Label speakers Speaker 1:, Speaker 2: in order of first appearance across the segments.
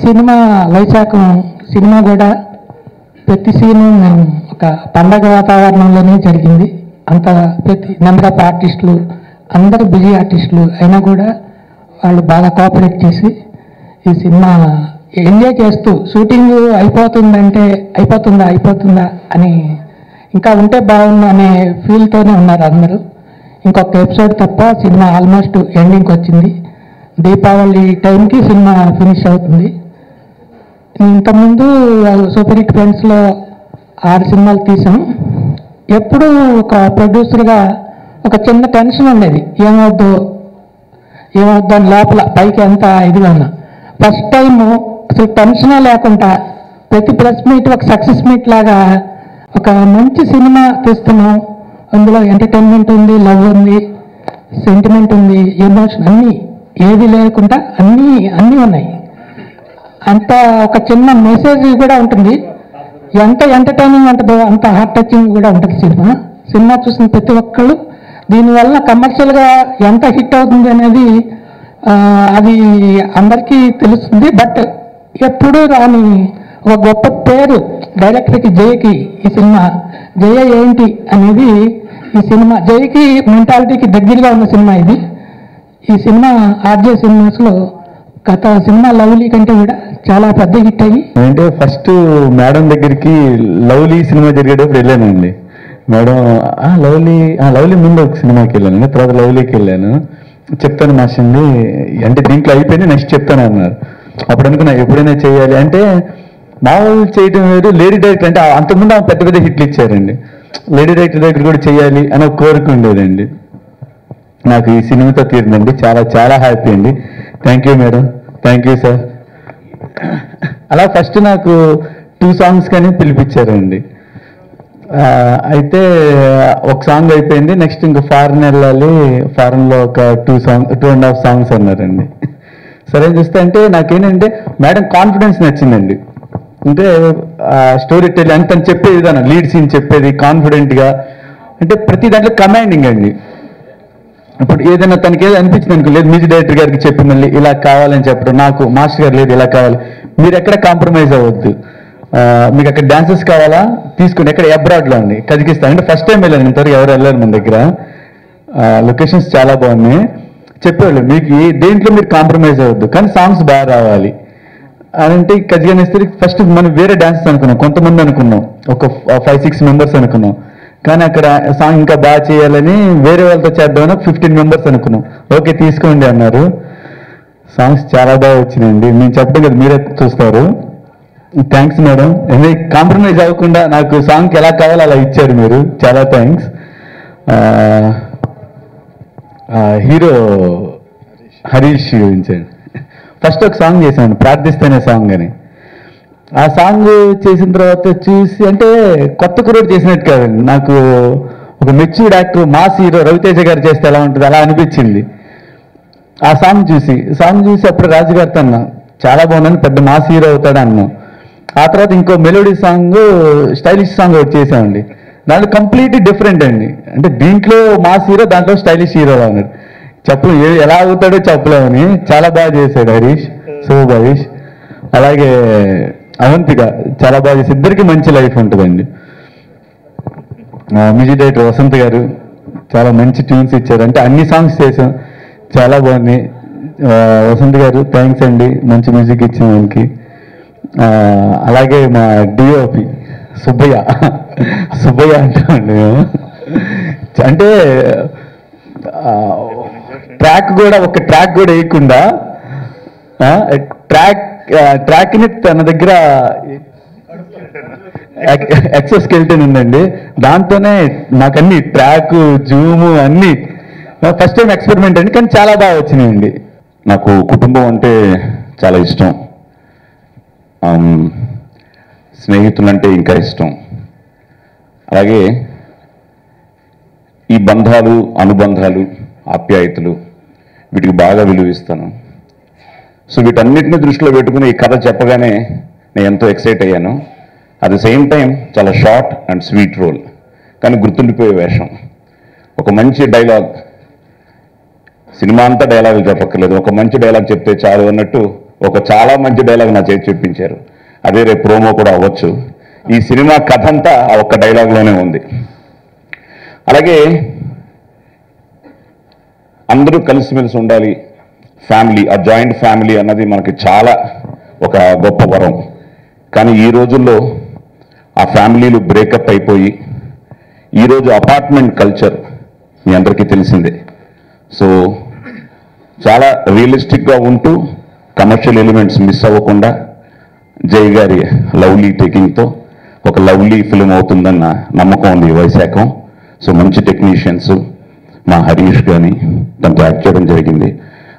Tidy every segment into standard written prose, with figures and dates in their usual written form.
Speaker 1: Cinema Vaisakham cinema కూడా ప్రతి scene ఒక పండగ వాతావరణంలోనే జరిగింది. అంత ప్రతి నెంబర్ ఆఫ్ ఆర్టిస్టులు అందరూ బిజీ ఆర్టిస్టులు అయినా కూడా వాళ్ళు బాగా కోఆపరేట్ చేసి ఈ సినిమా ఎంజాయ్ చేస్తూ షూటింగ్ అయిపోతుందా అని ఇంకా ఉంటే బాగుండు అనే ఫీల్తోనే ఉన్నారు అందరూ. ఇంకొక ఎపిసోడ్ తప్ప సినిమా ఆల్మోస్ట్ ఎండింగ్కి వచ్చింది. దీపావళి టైంకి సినిమా ఫినిష్ అవుతుంది. ఇంతకుముందు సూపర్ హిట్ ఫ్రెండ్స్లో 6 సినిమాలు తీసాం. ఎప్పుడూ ఒక ప్రొడ్యూసర్గా ఒక చిన్న టెన్షన్ ఉండేది, ఏమవుద్దో అని లోపల పైకి ఎంత ఇదిగా ఉన్నా. ఫస్ట్ టైము అసలు టెన్షనే లేకుండా ప్రతి ప్రెస్ మీట్ ఒక సక్సెస్ మీట్ లాగా ఒక మంచి సినిమా తీస్తున్నాం. అందులో ఎంటర్టైన్మెంట్ ఉంది, లవ్ ఉంది, సెంటిమెంట్ ఉంది, ఎమోషన్ అన్నీ ఏది లేకుండా అన్నీ ఉన్నాయి. అంత ఒక చిన్న మెసేజ్ కూడా ఉంటుంది. ఎంత ఎంటర్టైనింగ్ ఉంటుందో అంత హార్ట్ టచింగ్ కూడా ఉంటుంది సినిమా చూసిన ప్రతి ఒక్కళ్ళు. దీనివల్ల కమర్షియల్గా ఎంత హిట్ అవుతుంది అనేది అది అందరికీ తెలుస్తుంది. బట్ ఎప్పుడూ రాని ఒక గొప్ప పేరు డైరెక్టర్కి జయకి ఈ సినిమా. జయ ఏంటి అనేది ఈ సినిమా జయకి మెంటాలిటీకి దగ్గరగా ఉన్న సినిమా ఇది. ఈ సినిమా ఆర్జే సినిమాస్లో గత సినిమా లవ్లీ కంటే కూడా చాలా పెద్ద హిట్ అయ్యి.
Speaker 2: అంటే ఫస్ట్ మేడం దగ్గరికి లవ్లీ సినిమా జరిగేటప్పుడు వెళ్ళానండి. మేడం లవ్లీ ముందు ఒక సినిమాకి వెళ్ళాను, తర్వాత లవ్లీకి వెళ్ళాను. చెప్తాను మాసింది అంటే దీంట్లో అయిపోయింది, నెక్స్ట్ చెప్తాను అన్నారు. అప్పుడు అనుకున్నా ఎప్పుడైనా చేయాలి అంటే మామూలు చేయడం వేరు, లేడీ డైరెక్టర్ అంటే అంతకుముందు ఆమె పెద్ద పెద్ద హిట్లు ఇచ్చారండి. లేడీ డైరెక్టర్ దగ్గర కూడా చేయాలి అని ఒక కోరిక ఉండేదండి. నాకు ఈ సినిమాతో తీరిందండి. చాలా చాలా హ్యాపీ అండి. Thank you madam, thank you sir. అలా ఫస్ట్ నాకు 2 సాంగ్స్ కానీ పిలిపించారండి. అయితే ఒక సాంగ్ అయిపోయింది, నెక్స్ట్ ఇంకా ఫారెన్ వెళ్ళాలి, ఫారెన్లో ఒక 2.5 సాంగ్స్ అన్నారండి. సరే చూస్తే అంటే నాకేంటంటే మేడం కాన్ఫిడెన్స్ నచ్చిందండి. అంటే స్టోరీ టెల్ అంటే తను చెప్పేది విధానం, లీడ్ సీన్ చెప్పేది కాన్ఫిడెంట్గా, అంటే ప్రతి దాంట్లో కమాండింగ్ అండి. ఇప్పుడు ఏదైనా తనకి ఏదో అనిపించింది అనుకో, లేదు మ్యూజిక్ డైరెక్టర్ గారికి చెప్పి మళ్ళీ ఇలా కావాలని చెప్పడం, నాకు మాస్టర్ గారు లేదు ఇలా కావాలి, మీరు ఎక్కడ కాంప్రమైజ్ అవ్వద్దు, మీకు అక్కడ డాన్సెస్ కావాలా తీసుకుని ఎక్కడ అబ్రాడ్లో అండి కజకిస్తాన్ అంటే ఫస్ట్ టైం వెళ్ళాను, ఇంతవరకు ఎవరు వెళ్ళారు మన దగ్గర. లొకేషన్స్ చాలా బాగున్నాయి. చెప్పేవాళ్ళు మీకు దేంట్లో మీరు కాంప్రమైజ్ అవ్వద్దు కానీ సాంగ్స్ బాగా రావాలి అంటే. కజకిస్తాన్ ఫస్ట్ మనం వేరే డాన్సెస్ అనుకున్నాం, కొంతమంది అనుకున్నాం, ఒక 5-6 మెంబర్స్ అనుకున్నాం. కానీ అక్కడ సాంగ్ ఇంకా బాగా చేయాలని వేరే వాళ్ళతో చేద్దామని 15 మెంబర్స్ అనుకున్నాం. ఓకే తీసుకోండి అన్నారు. సాంగ్స్ చాలా బాగా వచ్చినాయండి. నేను చెప్పడం కదా మీరే చూస్తారు. థ్యాంక్స్ మేడం, కాంప్రమైజ్ అవ్వకుండా నాకు సాంగ్కి ఎలా కావాలో అలా ఇచ్చారు మీరు, చాలా థ్యాంక్స్. హీరో హరీష్ గురించండి. ఫస్ట్ ఒక సాంగ్ చేశాను, ప్రార్థిస్తేనే సాంగ్ అని. ఆ సాంగ్ చేసిన తర్వాత చూసి అంటే కొత్త కుర్రోడు చేసినట్టు కాదండి, నాకు ఒక matured actor mass hero Raviteja గారు చేస్తే ఎలా ఉంటుంది అలా అనిపించింది. ఆ సాంగ్ చూసి అప్పుడు రాజుగారితో అన్నా చాలా బాగుందని, పెద్ద మాస్ హీరో అవుతాడు అన్నాం. ఆ తర్వాత ఇంకో మెలోడీ సాంగ్ స్టైలిష్ సాంగ్ ఒకటి చేసామండి. దాంట్లో కంప్లీట్లీ డిఫరెంట్ అండి. అంటే దీంట్లో మాస్ హీరో, దాంట్లో స్టైలిష్ హీరోలా ఉన్నాడు. ఎలా అవుతాడో చెప్పలేమని చాలా బాగా చేశాడు హరీష్, హరీష్. అలాగే అవంతిక చాలా బాగా చేసి, ఇద్దరికి మంచి లైఫ్ ఉంటుందండి. మ్యూజిక్ డైరెక్టర్ వసంత్ గారు చాలా మంచి ట్యూన్స్ ఇచ్చారు, అంటే అన్ని సాంగ్స్ చేసాం, చాలా బాగున్నాయి. వసంత్ గారు థ్యాంక్స్ అండి, మంచి మ్యూజిక్ ఇచ్చిన దానికి. అలాగే మా డిఓపి సుబ్బయ్య అంటామండి మేము. అంటే ఒక ట్రాక్ కూడా వేయకుండా ట్రాక్ని తన దగ్గర ఎక్సోస్కెల్టన్ ఉందండి, దాంతోనే నాకు అన్ని ట్రాక్ జూము అన్ని ఫస్ట్ టైం ఎక్స్పెరిమెంట్ అండి, కానీ చాలా బాగా వచ్చినాయండి.
Speaker 3: నాకు కుటుంబం అంటే చాలా ఇష్టం, స్నేహితులంటే ఇంకా ఇష్టం. అలాగే ఈ బంధాలు, అనుబంధాలు, ఆప్యాయతలు వీటికి బాగా విలువిస్తాను. సో వీటన్నిటిని దృష్టిలో పెట్టుకుని ఈ కథ చెప్పగానే నేను ఎంతో ఎక్సైట్ అయ్యాను. అట్ ద సేమ్ టైం చాలా షార్ట్ అండ్ స్వీట్ రోల్, కానీ గుర్తుండిపోయే వేషం. ఒక మంచి డైలాగ్, సినిమా అంతా డైలాగులు చెప్పక్కర్లేదు, ఒక మంచి డైలాగ్ చెప్తే చాలు అన్నట్టు ఒక చాలా మంచి డైలాగ్ నా చేతి చెప్పించారు. అదే రేపు ప్రోమో కూడా అవ్వచ్చు. ఈ సినిమా కథ అంతా ఆ ఒక్క డైలాగ్లోనే ఉంది. అలాగే అందరూ కలిసిమెలిసి ఉండాలి, ఫ్యామిలీ, ఆ జాయింట్ ఫ్యామిలీ అన్నది మనకి చాలా ఒక గొప్ప వరం. కానీ ఈ రోజుల్లో ఆ ఫ్యామిలీలు బ్రేకప్ అయిపోయి ఈరోజు అపార్ట్మెంట్ కల్చర్ మీ అందరికీ తెలిసిందే. సో చాలా రియలిస్టిక్గా ఉంటూ కమర్షియల్ ఎలిమెంట్స్ మిస్ అవ్వకుండా జై గారి లవ్లీ టేకింగ్తో ఒక లవ్లీ ఫిల్మ్ అవుతుందన్న నమ్మకం ఉంది వైశాఖం. సో మంచి టెక్నీషియన్స్ మా హరీష్ కానీ దాంతో యాక్ట్ చేయడం జరిగింది.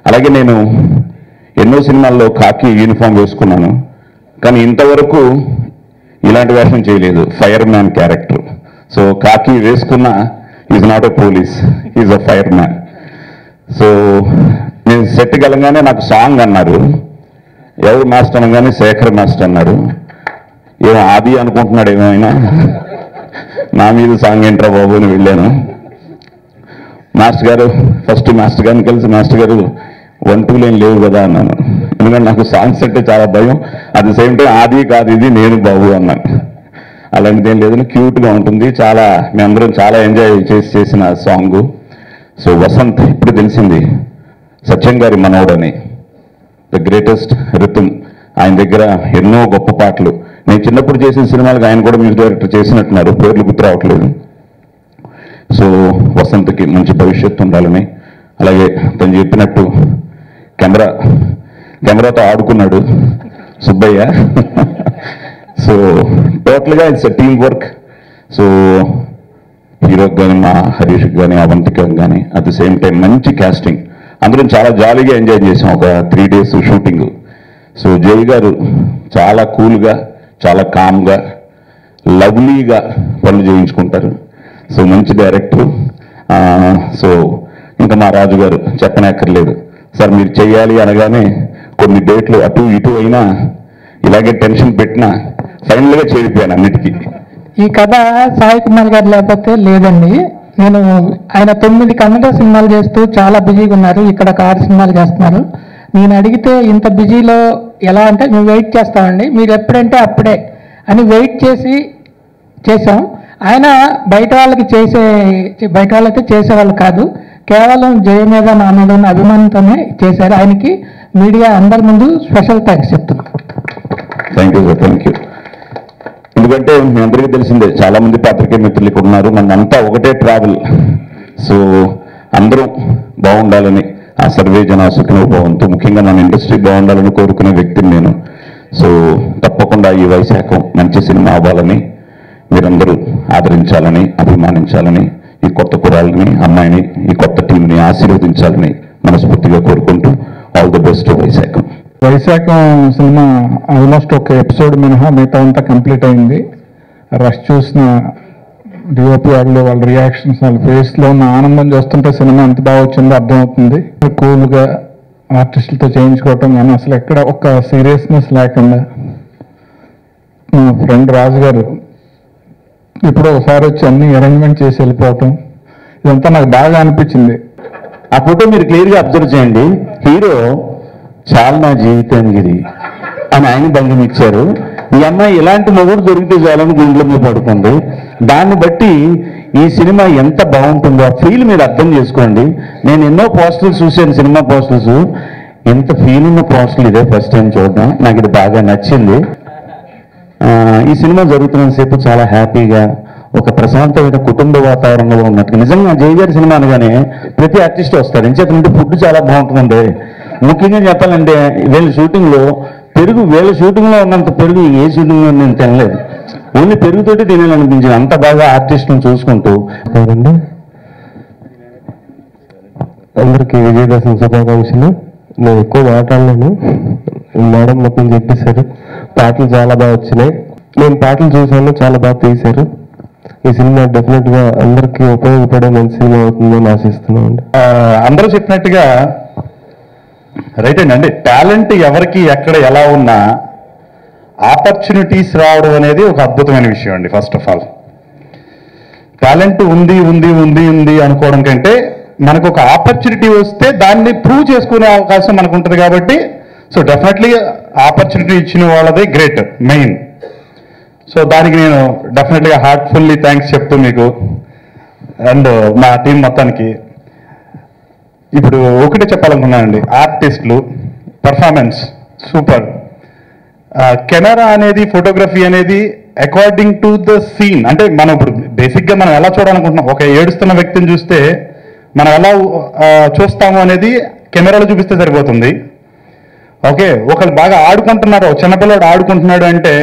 Speaker 3: అలాగే నేను ఎన్నో సినిమాల్లో కాకి యూనిఫామ్ వేసుకున్నాను, కానీ ఇంతవరకు ఇలాంటి వేషం చేయలేదు, ఫైర్ మ్యాన్ క్యారెక్టర్. సో కాకి వేసుకున్న is not a police, is a fire man. So నేను సెట్ కలగానే నాకు సాంగ్ అన్నారు. ఎవరు మాస్టర్ అనగానే శేఖర్ మాస్టర్ అన్నారు. ఏమో ఆది అనుకుంటున్నాడు ఏమైనా, నా మీద సాంగ్ ఏంట్రా బాబు అని వెళ్ళాను. మాస్టర్ గారు ఫస్ట్ మాస్టర్ గారిని కలిసి, మాస్టర్ గారు 1, 2 లేని లేవు కదా అన్నాను. ఎందుకంటే నాకు సాంగ్స్ అంటే చాలా భయం. అట్ ది సేమ్ టైం ఆది కాదు ఇది, నేను బాబు అన్నాను. అలాంటిది ఏం లేదు, క్యూట్గా ఉంటుంది. చాలా మేమందరం చాలా ఎంజాయ్ చేసిన సాంగ్. సో వసంత్ ఇప్పుడు తెలిసింది సత్యం గారి మనోడని, ద గ్రేటెస్ట్ రిథమ్. ఆయన దగ్గర ఎన్నో గొప్ప పాటలు. నేను చిన్నప్పుడు చేసిన సినిమాలకు ఆయన కూడా మ్యూజిక్ డైరెక్టర్ చేసినట్టున్నారు, పేర్లు గుర్తు రావట్లేదు. సో వసంత్కి మంచి భవిష్యత్తు ఉండాలని, అలాగే తను చెప్పినట్టు కెమెరాతో ఆడుకున్నాడు సుబ్బయ్య. సో టోటల్గా ఇట్స్ టీమ్ వర్క్. సో హీరోకి కానీ, మా హరీష్కి కానీ, అవంతికకి కానీ, అట్ ది సేమ్ టైం మంచి కాస్టింగ్. అందరం చాలా జాలీగా ఎంజాయ్ చేసాం ఒక 3 days షూటింగ్. సో జై గారు చాలా కూల్గా, చాలా కామ్గా, లవ్లీగా పనులు చేయించుకుంటారు. సో మంచి డైరెక్టర్. సో ఇంకా మా రాజు గారు చెప్పనక్కర్లేదు. సార్ మీరు చెయ్యాలి అనగానే కొన్ని డేట్లు అటు ఇటు అయినా ఇలాగే టెన్షన్ పెట్టినా ఫైనల్గా చేరిపోయాను అన్నిటికీ.
Speaker 1: ఈ కథ సాయి కుమార్ గారు లేకపోతే లేదండి. నేను ఆయన 9 కన్నడ సినిమాలు చేస్తూ చాలా బిజీగా ఉన్నారు, ఇక్కడ ఒక 6 సినిమాలు చేస్తున్నారు. నేను అడిగితే ఇంత బిజీలో ఎలా అంటే, మేము వెయిట్ చేస్తామండి, మీరు ఎప్పుడంటే అప్పుడే అని వెయిట్ చేసాం. ఆయన బయట వాళ్ళైతే చేసేవాళ్ళు కాదు, కేవలం జయ మీద నా మీద ఉన్న అభిమానంతోనే చేశారు. ఆయనకి మీడియా అందరి ముందు స్పెషల్ థ్యాంక్స్ చెప్తున్నాను.
Speaker 3: Thank you sir, thank you. ఎందుకంటే మీ అందరికీ తెలిసిందే, చాలా మంది పాత్రికేయ మిత్రులు ఇక్కడ ఉన్నారు, మనంతా ఒకటే ట్రావెల్. సో అందరం బాగుండాలని, ఆ సర్వే జన సుఖినో భవంతు, ముఖ్యంగా మన ఇండస్ట్రీ బాగుండాలని కోరుకునే వ్యక్తిని నేను. సో తప్పకుండా ఈ వైశాఖం మంచి సినిమా అవ్వాలని, మీరందరూ ఆదరించాలని, అభిమానించాలని, ఈ కొత్త కుర్రాళ్ళని, అమ్మాయిని, ఈ కొత్త టీంని ఆశీర్వదించాలని మనస్ఫూర్తిగా కోరుకుంటూ all the best Vaisakham.
Speaker 4: Vaisakham cinema almost ఒక ఎపిసోడ్ మినహా మిగతా అంతా కంప్లీట్ అయింది. రష్ చూసిన డిఓపి వాళ్ళు, వాళ్ళ రియాక్షన్స్, వాళ్ళ ఫేస్లో ఉన్న ఆనందం చూస్తుంటే సినిమా ఎంత బాగా వచ్చిందో అర్థమవుతుంది. కూల్గా ఆర్టిస్టులతో చేయించుకోవటం కానీ అసలు ఎక్కడ ఒక సీరియస్నెస్ లేకుండా, మా ఫ్రెండ్ రాజు గారు ఇప్పుడు ఒకసారి వచ్చి అన్ని అరేంజ్మెంట్ చేసి వెళ్ళిపోవటం, ఇదంతా నాకు బాగా అనిపించింది.
Speaker 2: ఆ ఫోటో మీరు క్లియర్గా అబ్జర్వ్ చేయండి. హీరో చాలా నా జీవితానికి ఇది అని ఆయన భంగం ఇచ్చారు. ఈ అమ్మాయి ఇలాంటి మొగుడు దొరికితే చాలని గుండెల మీద పడుతుంది. దాన్ని బట్టి ఈ సినిమా ఎంత బాగుంటుందో ఆ ఫీల్ మీరు అర్థం చేసుకోండి. నేను ఎన్నో పోస్టర్స్ చూశాను, సినిమా పోస్టర్స్, ఎంత ఫీల్ ఉన్న పోస్టర్లు ఇదే ఫస్ట్ టైం చూడడం. నాకు ఇది బాగా నచ్చింది. ఈ సినిమా జరుగుతున్నంతసేపు చాలా హ్యాపీగా, ఒక ప్రశాంతమైన కుటుంబ వాతావరణంలో ఉన్నట్టుగా. నిజంగా జై గారి సినిమా అనగానే ప్రతి ఆర్టిస్ట్ వస్తారు, ఎందుకంటే ఫుడ్ చాలా బాగుంటుందండి. ముఖ్యంగా చెప్పాలంటే వీళ్ళ షూటింగ్లో పెరుగు, వీళ్ళ షూటింగ్లో ఉన్నంత పెరుగు ఏ షూటింగ్లో నేను తినలేదు. ఓన్లీ పెరుగుతోటి తినాలనిపించింది, అంత బాగా ఆర్టిస్ట్ని చూసుకుంటూ.
Speaker 4: అందరికీ విజయదశమి శుభాకాంక్షలు. నేను ఎక్కువ మాట్లాడలేను, మేడం మొత్తం చెప్పేశారు. పాటలు చాలా బాగా వచ్చినాయి, నేను పాటలు చూశాను, చాలా బాగా తీశారు. ఈ సినిమా డెఫినెట్గా అందరికీ ఉపయోగపడే మంచి సినిమా అవుతుందని ఆశిస్తున్నాం.
Speaker 2: అందరూ చెప్పినట్టుగా రైట్ అండి. టాలెంట్ ఎవరికి ఎక్కడ ఎలా ఉన్నా ఆపర్చునిటీస్ రావడం అనేది ఒక అద్భుతమైన విషయం అండి. ఫస్ట్ ఆఫ్ ఆల్ టాలెంట్ ఉంది ఉంది ఉంది ఉంది అనుకోవడం కంటే మనకు ఒక ఆపర్చునిటీ వస్తే దాన్ని ప్రూవ్ చేసుకునే అవకాశం మనకు ఉంటుంది. కాబట్టి
Speaker 5: సో డెఫినెట్లీ ఆపర్చునిటీ ఇచ్చిన వాళ్ళదే గ్రేట్ మెయిన్. సో దానికి నేను డెఫినెట్గా హార్ట్ఫుల్లీ థ్యాంక్స్ చెప్తూ మీకు అండ్ మా టీం మొత్తానికి. ఇప్పుడు ఒకటే చెప్పాలనుకున్నానండి, ఆర్టిస్టులు పర్ఫార్మెన్స్ సూపర్. కెమెరా అనేది, ఫోటోగ్రఫీ అనేది అకార్డింగ్ టు ద సీన్, అంటే మనం ఇప్పుడు బేసిక్గా మనం ఎలా చూడాలనుకుంటున్నాం, ఒక ఏడుస్తున్న వ్యక్తిని చూస్తే మనం ఎలా చూస్తాము అనేది కెమెరాలో చూపిస్తే సరిపోతుంది. ఓకే, ఒకళ్ళు బాగా ఆడుకుంటున్నారు, చిన్నపిల్లవాడు ఆడుకుంటున్నాడు అంటే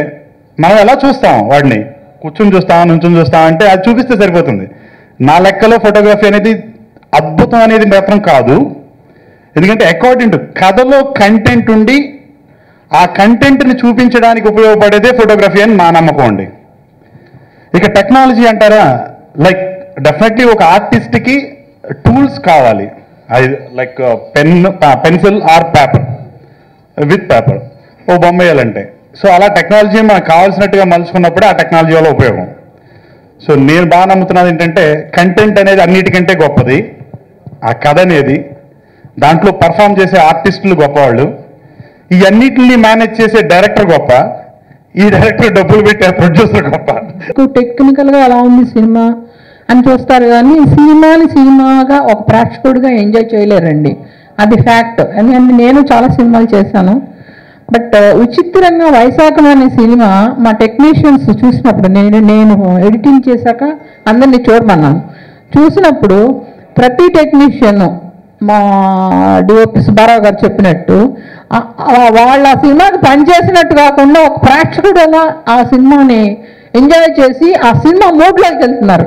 Speaker 5: మనం ఎలా చూస్తాం, వాడిని కూర్చొని చూస్తాం, నుంచొని చూస్తాం అంటే అది చూపిస్తే సరిపోతుంది. నా లెక్కలో ఫోటోగ్రఫీ అనేది అద్భుతం అనేది మాత్రం కాదు. ఎందుకంటే అకార్డింగ్ టు కథలో కంటెంట్ ఉండి ఆ కంటెంట్ని చూపించడానికి ఉపయోగపడేదే ఫోటోగ్రఫీ అని నా నమ్మకం అండి. ఇక టెక్నాలజీ అంటారా, లైక్ డెఫినెట్లీ ఒక ఆర్టిస్ట్కి టూల్స్ కావాలి. అది like pencil or paper, with paper ఓ బొమ్మ వేయాలంటే. సో అలా టెక్నాలజీ మనకు కావాల్సినట్టుగా మలుచుకున్నప్పుడే ఆ టెక్నాలజీ వల్ల ఉపయోగం. సో నేను బాగా నమ్ముతున్నది ఏంటంటే కంటెంట్ అనేది అన్నిటికంటే గొప్పది, ఆ కథ అనేది, దాంట్లో పర్ఫామ్ చేసే ఆర్టిస్టులు గొప్పవాళ్ళు, ఈ అన్నిటిని మేనేజ్ చేసే డైరెక్టర్ గొప్ప, ఈ డైరెక్టర్ డబ్బులు పెట్టే ప్రొడ్యూసర్ గొప్ప.
Speaker 6: టెక్నికల్గా ఎలా ఉంది సినిమా అని చూస్తారు కానీ సినిమాని సినిమాగా ఒక ప్రేక్షకుడిగా ఎంజాయ్ చేయలేరండి, అది ఫ్యాక్ట్. ఎందుకంటే నేను చాలా సినిమాలు చేశాను. బట్ విచిత్రంగా వైశాఖం అనే సినిమా మా టెక్నీషియన్స్ చూసినప్పుడు, నేను ఎడిటింగ్ చేశాక అందరినీ చూడమన్నాను. చూసినప్పుడు ప్రతి టెక్నీషియన్ మా డిఓపి సుబ్బారావు గారు చెప్పినట్టు వాళ్ళ ఆ సినిమాకి పనిచేసినట్టు కాకుండా ఒక ప్రేక్షకుడు ఎలా ఆ సినిమాని ఎంజాయ్ చేసి ఆ సినిమా మూడ్లోకి వెళ్తున్నారు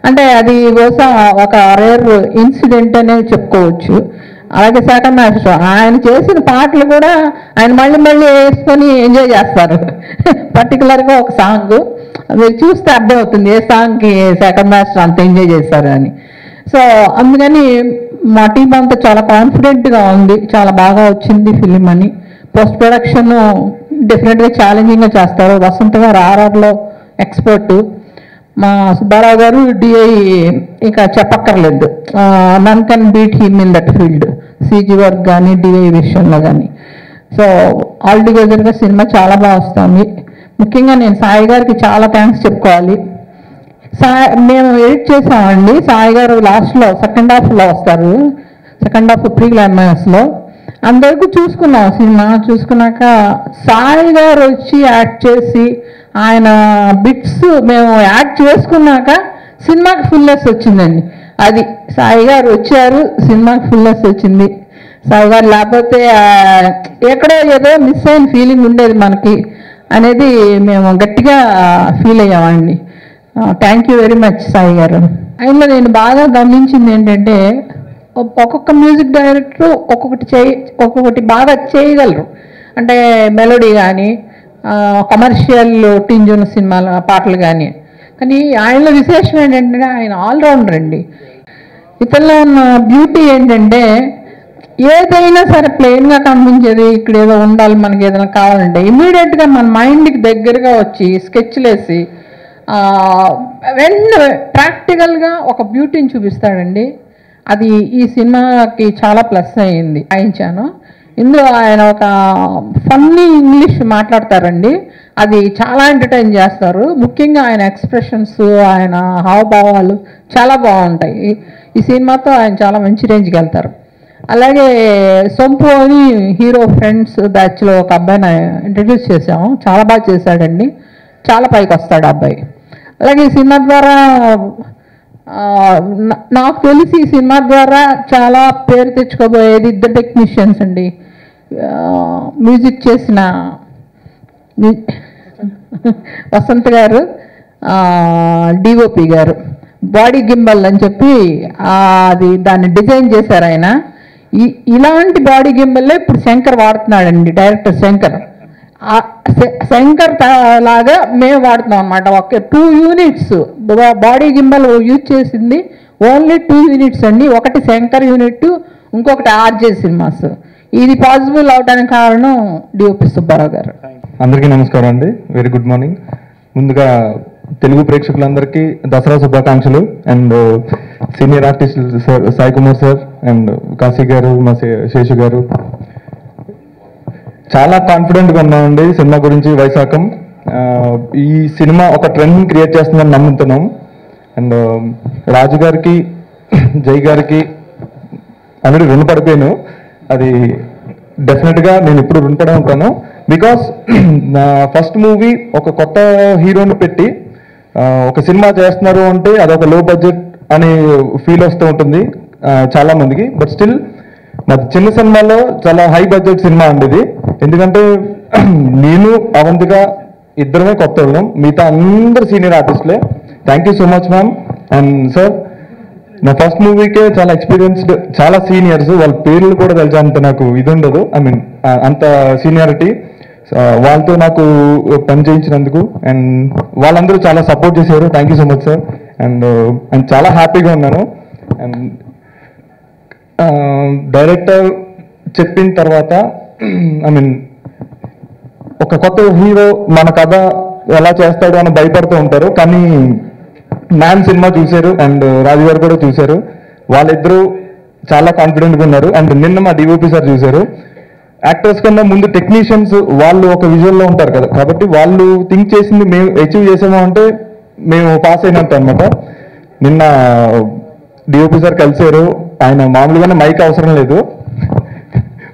Speaker 6: అంటే అది బహుశా ఒక రేర్ ఇన్సిడెంట్ అనేది చెప్పుకోవచ్చు. అలాగే సెకండ్ మాస్టర్ ఆయన చేసిన పాటలు కూడా ఆయన మళ్ళీ మళ్ళీ వేసుకొని ఎంజాయ్ చేస్తారు. పర్టికులర్గా ఒక సాంగ్ మీరు చూస్తే అర్థమవుతుంది ఏ సాంగ్కి సెకండ్ మాస్టర్ అంత ఎంజాయ్ చేస్తారు అని. సో అందుకని మా టీం అంతా చాలా కాన్ఫిడెంట్గా ఉంది, చాలా బాగా వచ్చింది ఫిలిం అని. పోస్ట్ ప్రొడక్షన్ డెఫినెట్గా ఛాలెంజింగ్గా చేస్తారు. వసంత్ గారు ఆర్ఆర్లో ఎక్స్పర్ట్, మా సుబ్బారావు గారు డిఐ ఇక చెప్పక్కర్లేదు, none can beat him in that field, CG work కానీ డిఐ విషయంలో కానీ. సో ఆల్ టుగెదర్గా సినిమా చాలా బాగా వస్తుంది. ముఖ్యంగా నేను సాయి గారికి చాలా థ్యాంక్స్ చెప్పుకోవాలి. మేము ఎడిట్ చేసామండి, సాయి గారు లాస్ట్లో సెకండ్ హాఫ్లో వస్తారు, సెకండ్ హాఫ్ ప్రీ క్లైమాక్స్లో. అందరికీ చూసుకున్నాం సినిమా. చూసుకున్నాక సాయి గారు వచ్చి యాక్ట్ చేసి ఆయన బిట్స్ మేము యాక్ట్ చేసుకున్నాక సినిమాకి ఫుల్నెస్ వచ్చిందండి. అది సాయి గారు వచ్చారు, సినిమాకి ఫుల్నెస్ వచ్చింది. సాయి గారు లేకపోతే ఎక్కడో ఏదో మిస్ అయిన ఫీలింగ్ ఉండేది మనకి అనేది మేము గట్టిగా ఫీల్ అయ్యామండి. Thank you very much Sai గారు. ఆయనలో నేను బాగా గమనించింది ఏంటంటే ఒక్కొక్క మ్యూజిక్ డైరెక్టర్ ఒక్కొక్కటి బాగా చేయగలరు. అంటే మెలోడీ కానీ కమర్షియల్ టింజ్ ఉన్న సినిమాల పాటలు కానీ. కానీ ఆయనలో విశేషం ఏంటంటే ఆయన ఆల్రౌండర్ అండి. ఇతనిలో ఉన్న బ్యూటీ ఏంటంటే ఏదైనా సరే ప్లెయిన్గా కనిపించేది ఇక్కడ ఏదో ఉండాలి, మనకి ఏదైనా కావాలంటే ఇమీడియట్గా మన మైండ్కి దగ్గరగా వచ్చి స్కెచ్లు వేసి వెంటనే ప్రాక్టికల్గా ఒక బ్యూటీని చూపిస్తాడండి. అది ఈ సినిమాకి చాలా ప్లస్ అయ్యింది. వాయించాను ఇందులో ఆయన ఒక ఫన్నీ ఇంగ్లీష్ మాట్లాడతారండి, అది చాలా ఎంటర్టైన్ చేస్తారు. ముఖ్యంగా ఆయన ఎక్స్ప్రెషన్స్, ఆయన హావభావాలు చాలా బాగుంటాయి. ఈ సినిమాతో ఆయన చాలా మంచి రేంజ్కి వెళ్తారు. అలాగే సొంపు అని హీరో ఫ్రెండ్స్ బ్యాచ్లో ఒక అబ్బాయిని ఇంట్రడ్యూస్ చేసాము, చాలా బాగా చేశాడండి, చాలా పైకి వస్తాడు అబ్బాయి. అలాగే ఈ సినిమా ద్వారా నాకు తెలిసి ఈ సినిమా ద్వారా చాలా పేరు తెచ్చుకోబోయేది ఇద్దరు టెక్నీషియన్స్ అండి. మ్యూజిక్ చేసిన వసంత్ గారు, డిఓపి గారు. బాడీ గింబల్ అని చెప్పి దాన్ని డిజైన్ చేశారు ఆయన. ఇలాంటి బాడీ గింబల్లే ఇప్పుడు శంకర్ వాడుతున్నాడండి, డైరెక్టర్ శంకర్. శంకర్ లాగా మేము వాడుతున్నాం అనమాట. ఒక 2 యూనిట్స్ బాడీ గింబల్ యూజ్ చేసింది, ఓన్లీ 2 యూనిట్స్ అండి. ఒకటి శంకర్ యూనిట్, ఇంకొకటి ఆర్జే సినిమాస్. ఇది పాసిబుల్ అవడానికి కారణం డిఓపి సుబ్బారావు గారు.
Speaker 4: అందరికీ నమస్కారం అండి, వెరీ గుడ్ మార్నింగ్. ముందుగా తెలుగు ప్రేక్షకులందరికీ దసరా శుభాకాంక్షలు. And senior artist sir Sai Kumar sir and Kashi గారు, మా శేషు గారు, చాలా కాన్ఫిడెంట్గా ఉన్నామండి సినిమా గురించి వైశాఖం. ఈ సినిమా ఒక ట్రెండ్ని క్రియేట్ చేస్తుందని నమ్ముతున్నాం. అండ్ రాజు గారికి జై గారికి ఆల్రెడీ రుణపడిపోయాను. అది డెఫినెట్గా నేను ఇప్పుడు రుణపడే ఉంటాను. బికాస్ నా ఫస్ట్ మూవీ ఒక కొత్త హీరోని పెట్టి ఒక సినిమా చేస్తున్నారు అంటే అదొక లో బడ్జెట్ అనే ఫీల్ వస్తూ ఉంటుంది చాలా మందికి. బట్ స్టిల్ నాది చిన్న సినిమాలో చాలా హై బడ్జెట్ సినిమా అండి ఇది. ఎందుకంటే నేను అవంతిగా ఇద్దరమే కొత్త వాళ్ళం, మిగతా అందరు సీనియర్ ఆర్టిస్టులే. Thank you so much ma'am. And sir, నా ఫస్ట్ మూవీకే చాలా ఎక్స్పీరియన్స్డ్, చాలా సీనియర్స్, వాళ్ళ పేర్లు కూడా తెలిసేంత నాకు ఇది ఉండదు. ఐ మీన్ అంత సీనియారిటీ. వాళ్ళతో నాకు పని చేయించినందుకు అండ్ వాళ్ళందరూ చాలా సపోర్ట్ చేశారు. Thank you so much sir. And చాలా హ్యాపీగా ఉన్నాను. అండ్ డైరెక్టర్ చెప్పిన తర్వాత ఐ మీన్ ఒక కొత్త హీరో మన కథ ఎలా చేస్తాడు అని భయపడుతూ ఉంటారు, కానీ మ్యాన్ సినిమా చూశారు అండ్ రాజు గారు కూడా చూశారు. వాళ్ళిద్దరూ చాలా కాన్ఫిడెంట్గా ఉన్నారు. అండ్ నిన్న మా డిఓపి సార్ చూశారు. యాక్టర్స్ కన్నా ముందు టెక్నీషియన్స్ వాళ్ళు ఒక విజువల్లో ఉంటారు కదా, కాబట్టి వాళ్ళు థింక్ చేసింది మేము అచీవ్ చేసాము అంటే మేము పాస్ అయినట్టు అనమాట. నిన్న డిఓపి సార్ కలిసారు. ఆయన మామూలుగానే మైక్ అవసరం లేదు,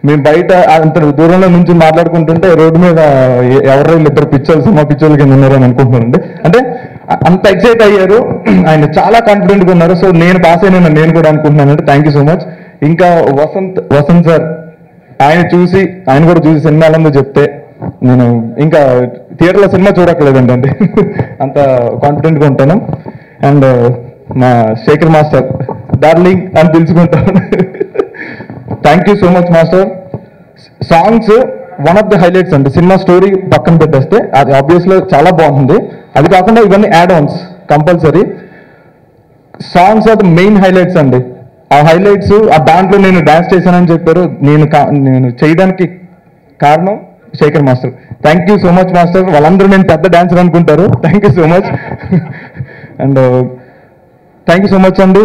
Speaker 4: మేము బయట అంత దూరంలో నుంచి మాట్లాడుకుంటుంటే రోడ్డు మీద ఎవరో ఇద్దరు పిచ్చోళ్ళు, సినిమా పిచ్చోళ్ళు కింద ఉన్నారని అనుకుంటున్నానండి. అంటే అంత ఎక్సైట్ అయ్యారు. ఆయన చాలా కాన్ఫిడెంట్గా ఉన్నారు. సో నేను పాస్ అయినా నేను కూడా అనుకుంటున్నానంటే థ్యాంక్ యూ సో మచ్. ఇంకా వసంత్ సార్, ఆయన కూడా చూసి సినిమా ఎలా ఉందో చెప్తే నేను ఇంకా థియేటర్లో సినిమా చూడక్కర్లేదండి. అంటే అంత కాన్ఫిడెంట్గా ఉంటాను. అండ్ మా శేఖర్ మాస్టర్ డార్లింగ్ అని పిలుచుకుంటాను. Thank you so much master. Songs one of the highlights అండి. సినిమా స్టోరీ పక్కన పెట్టేస్తే అది ఆబ్వియస్లో చాలా బాగుంది. అది కాకుండా ఇవన్నీ add ons compulsory. Songs are the main highlights అండి. ఆ హైలైట్స్ ఆ దాంట్లో నేను డాన్స్ చేశానని చెప్పారు. నేను చేయడానికి కారణం Shekhar master. Thank you so much master. వాళ్ళందరూ నేను పెద్ద డాన్సర్ అనుకుంటారు. Thank you so much. And thank you so much అండి.